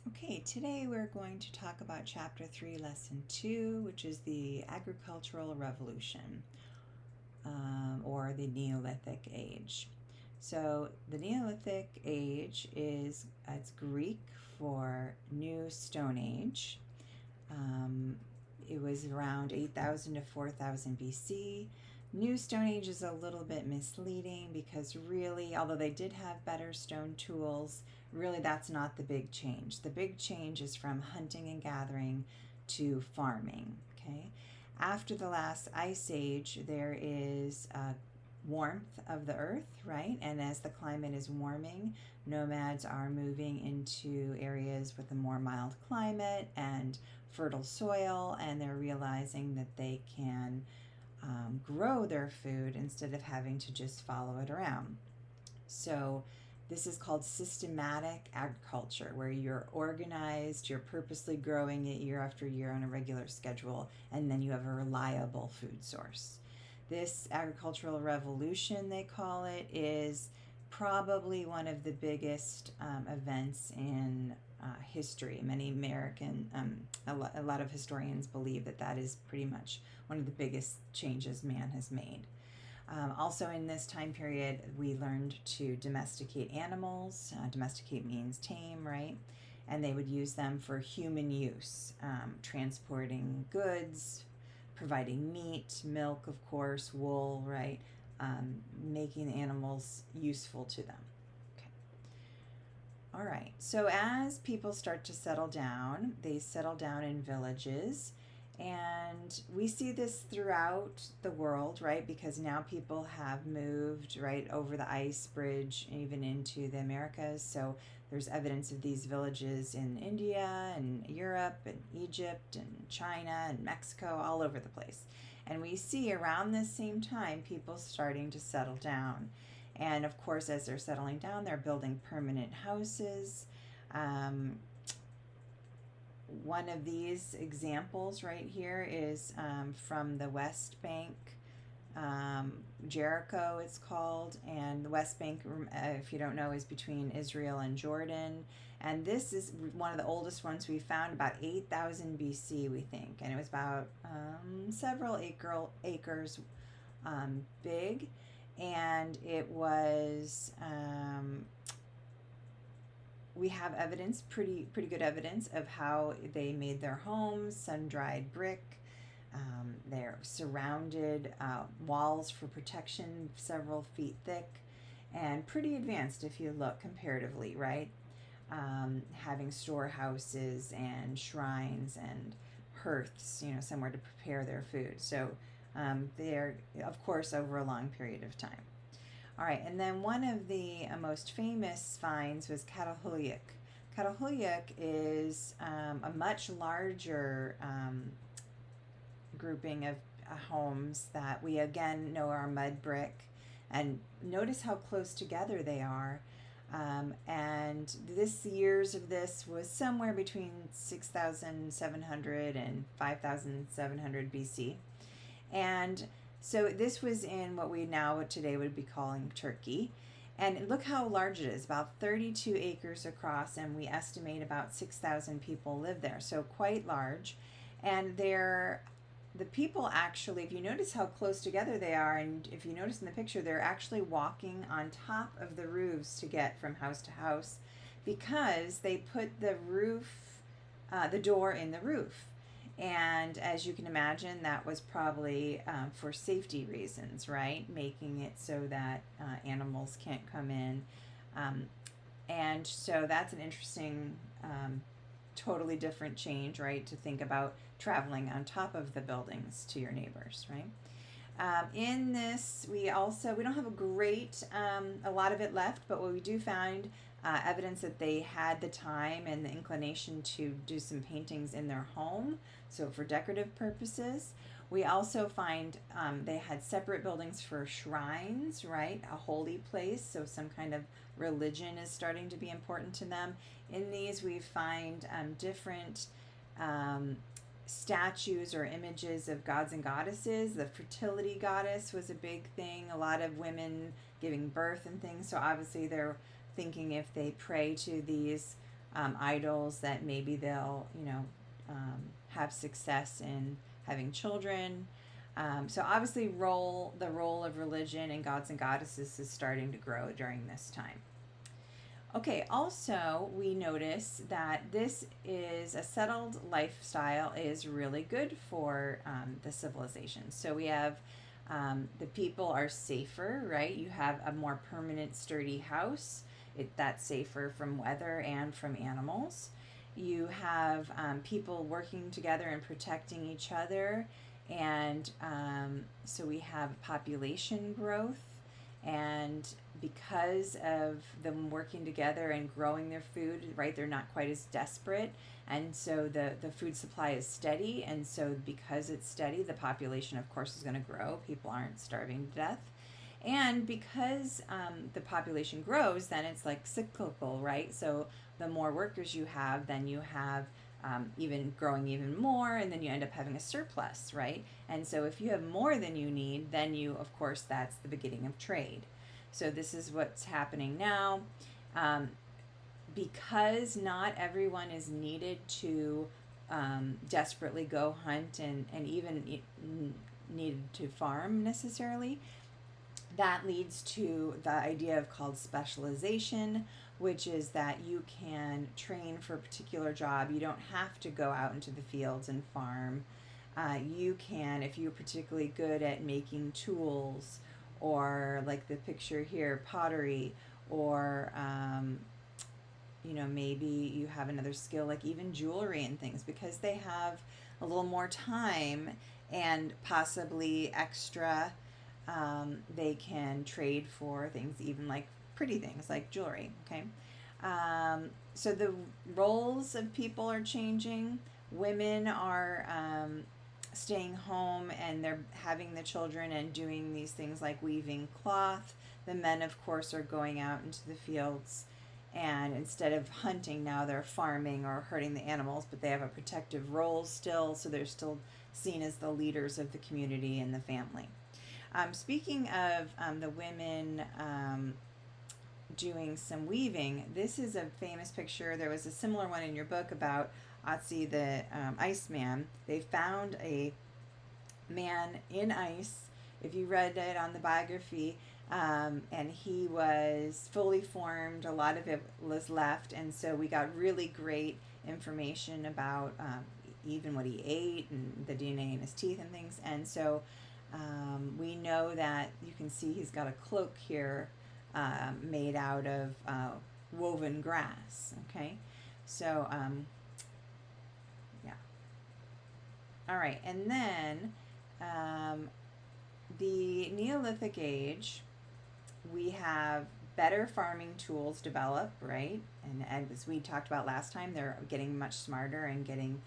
Okay, today we're going to talk about Chapter 3, Lesson 2, which is the Agricultural Revolution, or the Neolithic Age. So the Neolithic Age it's Greek for New Stone Age. It was around 8,000 to 4,000 BC. New Stone Age is a little bit misleading because really, although they did have better stone tools, really that's not the big change. The big change is from hunting and gathering to farming. Okay, after the last ice age, there is warmth of the earth, right? And as the climate is warming, nomads are moving into areas with a more mild climate and fertile soil, and they're realizing that they can grow their food instead of having to just follow it around. So this is called systematic agriculture, where you're organized, you're purposely growing it year after year on a regular schedule, and then you have a reliable food source. This agricultural revolution, they call it, is probably one of the biggest events in history. Many a lot of historians believe that that is pretty much one of the biggest changes man has made. Also, in this time period, we learned to domesticate animals. Domesticate means tame, right? And they would use them for human use, transporting goods, providing meat, milk, of course, wool, right? Making animals useful to them. Okay. All right. So as people start to settle down, they settle down in villages. And we see this throughout the world, right? Because now people have moved right over the ice bridge, even into the Americas. So there's evidence of these villages in India and Europe and Egypt and China and Mexico, all over the place. And we see around this same time people starting to settle down. And of course, as they're settling down, they're building permanent houses. One of these examples right here is from the West Bank, Jericho it's called, and the West Bank, if you don't know, is between Israel and Jordan. And this is one of the oldest ones we found, about 8,000 BC, we think, and it was about several acres big, and it was we have evidence, pretty good evidence of how they made their homes, sun-dried brick. They're surrounded walls for protection, several feet thick, and pretty advanced if you look comparatively, right? Having storehouses and shrines and hearths, somewhere to prepare their food. So they're, of course, over a long period of time. All right, and then one of the most famous finds was Catalhoyuk. Catalhoyuk is a much larger grouping of homes that we again know are mud brick. And notice how close together they are. And this years of this was somewhere between 6,700 and 5,700 BC. And so this was in what we now today would be calling Turkey. And look how large it is, about 32 acres across, and we estimate about 6,000 people live there, so quite large. And the people actually, if you notice how close together they are, and if you notice in the picture, they're actually walking on top of the roofs to get from house to house, because they put the door in the roof. And as you can imagine, that was probably for safety reasons, right? Making it so that animals can't come in. And so that's an interesting, totally different change, right? To think about traveling on top of the buildings to your neighbors, right? In this, we don't have a lot of it left, but what we do find evidence that they had the time and the inclination to do some paintings in their home, so for decorative purposes. We also find they had separate buildings for shrines, right? A holy place, so some kind of religion is starting to be important to them. In these, we find different statues or images of gods and goddesses. The fertility goddess was a big thing, a lot of women giving birth and things, so obviously they're thinking if they pray to these idols that maybe they'll, have success in having children. So obviously, the role of religion and gods and goddesses is starting to grow during this time. Okay, also, we notice that this is a settled lifestyle is really good for the civilization. So we have the people are safer, right? You have a more permanent, sturdy house. That's safer from weather and from animals. You have people working together and protecting each other. And so we have population growth, and because of them working together and growing their food, right, they're not quite as desperate, and so the food supply is steady, and so because it's steady, the population of course is going to grow. People aren't starving to death. And because the population grows, then it's like cyclical, right? So the more workers you have, then you have even growing even more, and then you end up having a surplus, right? And so if you have more than you need, then you, of course, that's the beginning of trade. So this is what's happening now. Because not everyone is needed to desperately go hunt and even needed to farm necessarily, that leads to the idea of called specialization, which is that you can train for a particular job. You don't have to go out into the fields and farm. You can, if you're particularly good at making tools, or like the picture here, pottery, or maybe you have another skill like even jewelry and things, because they have a little more time and possibly extra. They can trade for things, even like pretty things like jewelry. Okay. So the roles of people are changing. Women are staying home and they're having the children and doing these things like weaving cloth. The men, of course, are going out into the fields, and instead of hunting now, they're farming or hurting the animals, but they have a protective role still, so they're still seen as the leaders of the community and the family. Speaking of the women doing some weaving, this is a famous picture. There was a similar one in your book about Otzi the Iceman. They found a man in ice, if you read it on the biography, and he was fully formed. A lot of it was left, and so we got really great information about even what he ate and the DNA in his teeth and things. And so we know that you can see he's got a cloak here made out of woven grass. Okay, so yeah. All right, and then the Neolithic Age, we have better farming tools develop, right? And as we talked about last time, they're getting much smarter and getting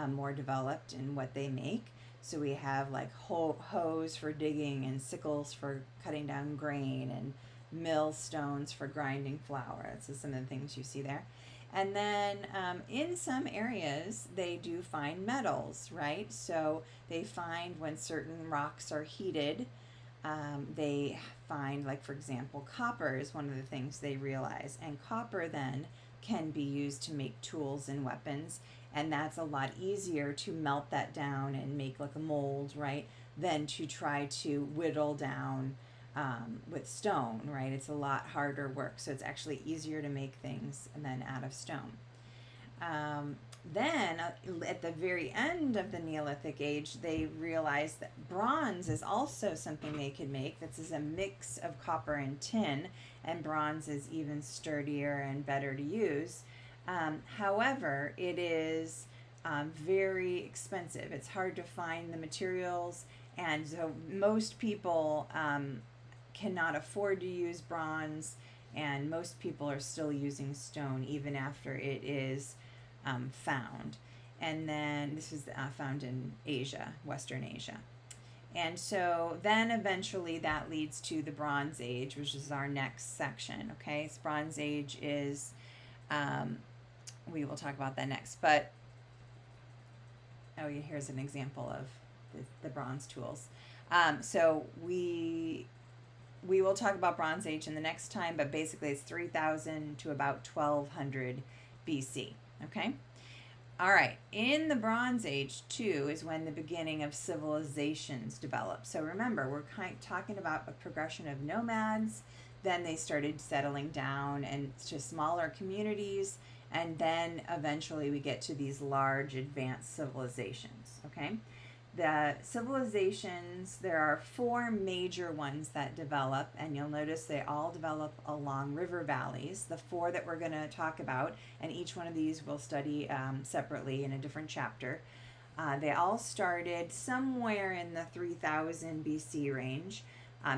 more developed in what they make. So we have like hoes for digging and sickles for cutting down grain and millstones for grinding flour. That's some of the things you see there. And then in some areas, they do find metals, right? So they find when certain rocks are heated, they find, like, for example, copper is one of the things they realize. And copper then can be used to make tools and weapons. And that's a lot easier to melt that down and make like a mold, right, than to try to whittle down with stone, right? It's a lot harder work. So it's actually easier to make things than out of stone. Then at the very end of the Neolithic Age, they realized that bronze is also something they could make. This is a mix of copper and tin, and bronze is even sturdier and better to use. However, it is very expensive. It's hard to find the materials, and so most people cannot afford to use bronze, and most people are still using stone even after it is found. And then this is found in Asia, Western Asia. And so then eventually that leads to the Bronze Age, which is our next section. Okay, so Bronze Age is, we will talk about that next. But, oh, yeah, here's an example of the bronze tools. So we will talk about Bronze Age in the next time, but basically it's 3,000 to about 1,200 BC. Okay? All right, in the Bronze Age, too, is when the beginning of civilizations developed. So remember, we're talking about a progression of nomads. Then they started settling down and to smaller communities. And then eventually we get to these large advanced civilizations, okay? The civilizations, there are four major ones that develop, and you'll notice they all develop along river valleys. The four that we're going to talk about, and each one of these we'll study separately in a different chapter. They all started somewhere in the 3000 BC range.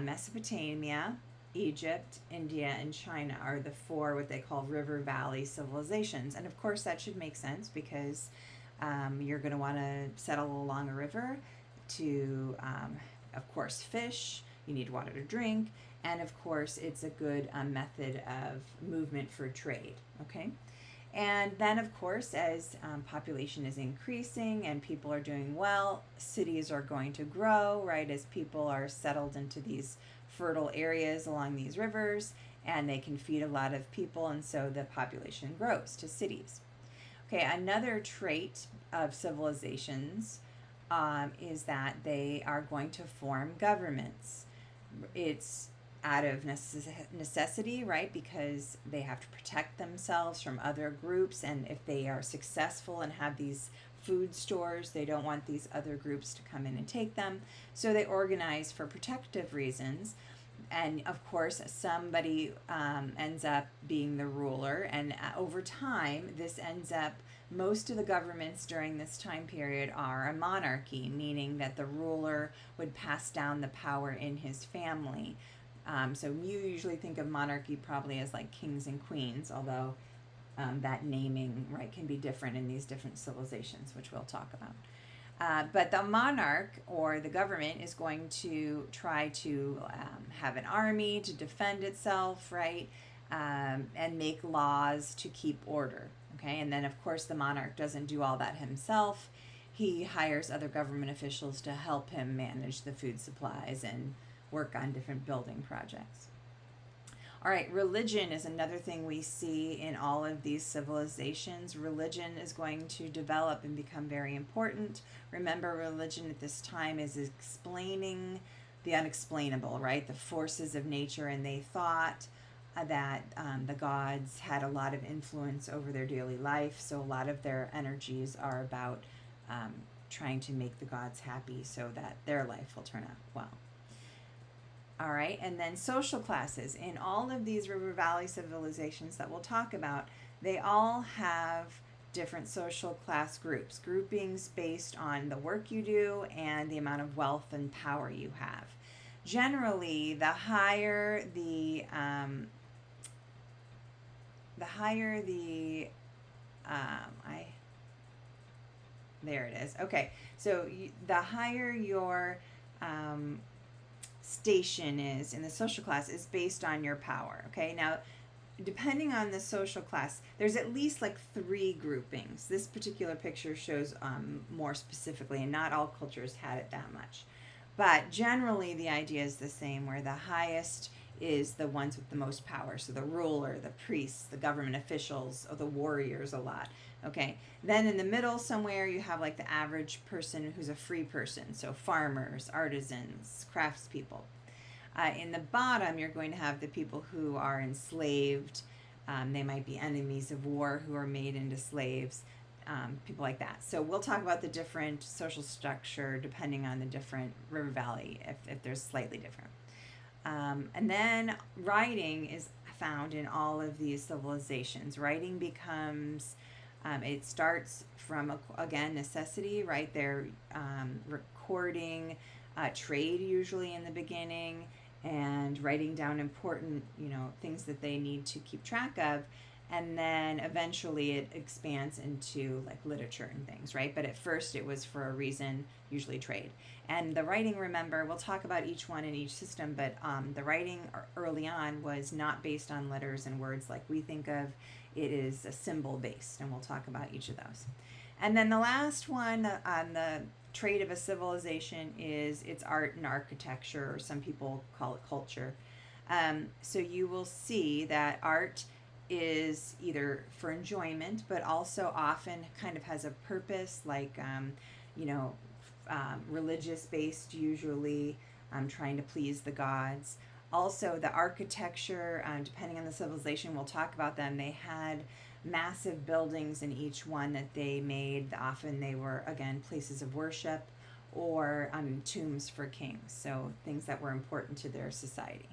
Mesopotamia, Egypt, India, and China are the four what they call river valley civilizations. And of course, that should make sense because you're going to want to settle along a river to, of course, fish. You need water to drink. And of course, it's a good method of movement for trade. Okay. And then, of course, as population is increasing and people are doing well, cities are going to grow, right? As people are settled into these fertile areas along these rivers, and they can feed a lot of people, and so the population grows to cities. Okay, another trait of civilizations is that they are going to form governments. It's out of necessity, right? Because they have to protect themselves from other groups, and if they are successful and have these food stores, they don't want these other groups to come in and take them. So they organize for protective reasons. And of course, somebody ends up being the ruler, and over time, this ends up, most of the governments during this time period are a monarchy, meaning that the ruler would pass down the power in his family. So you usually think of monarchy probably as like kings and queens, although that naming, right, can be different in these different civilizations, which we'll talk about. But the monarch or the government is going to try to have an army to defend itself, right? And make laws to keep order, okay? And then, of course, the monarch doesn't do all that himself. He hires other government officials to help him manage the food supplies and work on different building projects. All right, religion is another thing we see in all of these civilizations. Religion is going to develop and become very important. Remember, religion at this time is explaining the unexplainable, right? The forces of nature, and they thought that the gods had a lot of influence over their daily life, so a lot of their energies are about trying to make the gods happy so that their life will turn out well. All right, and then social classes. In all of these river valley civilizations that we'll talk about, they all have different social class groups, groupings based on the work you do and the amount of wealth and power you have. Generally, there it is. Okay, so the higher your station is in the social class is based on your power. Okay, now depending on the social class, there's at least like 3 groupings. This particular picture shows more specifically, and not all cultures had it that much, but generally the idea is the same, where the highest is the ones with the most power. So the ruler, the priests, the government officials, or the warriors a lot. Okay, then in the middle somewhere you have like the average person who's a free person, so farmers, artisans, craftspeople. In the bottom you're going to have the people who are enslaved. They might be enemies of war who are made into slaves, people like that. So we'll talk about the different social structure depending on the different river valley, if there's slightly different. And then writing is found in all of these civilizations. Writing becomes, it starts from, again, necessity, right? They're recording trade usually in the beginning and writing down important, things that they need to keep track of. And then eventually it expands into like literature and things, right? But at first it was for a reason, usually trade. And the writing, remember, we'll talk about each one in each system, but the writing early on was not based on letters and words like we think of. It is a symbol based, and we'll talk about each of those. And then the last one on the trait of a civilization is its art and architecture, or some people call it culture. So you will see that art is either for enjoyment, but also often kind of has a purpose, like, you know, religious based, usually trying to please the gods. Also, the architecture, depending on the civilization, we'll talk about them. They had massive buildings in each one that they made. Often they were, again, places of worship or tombs for kings, so things that were important to their society.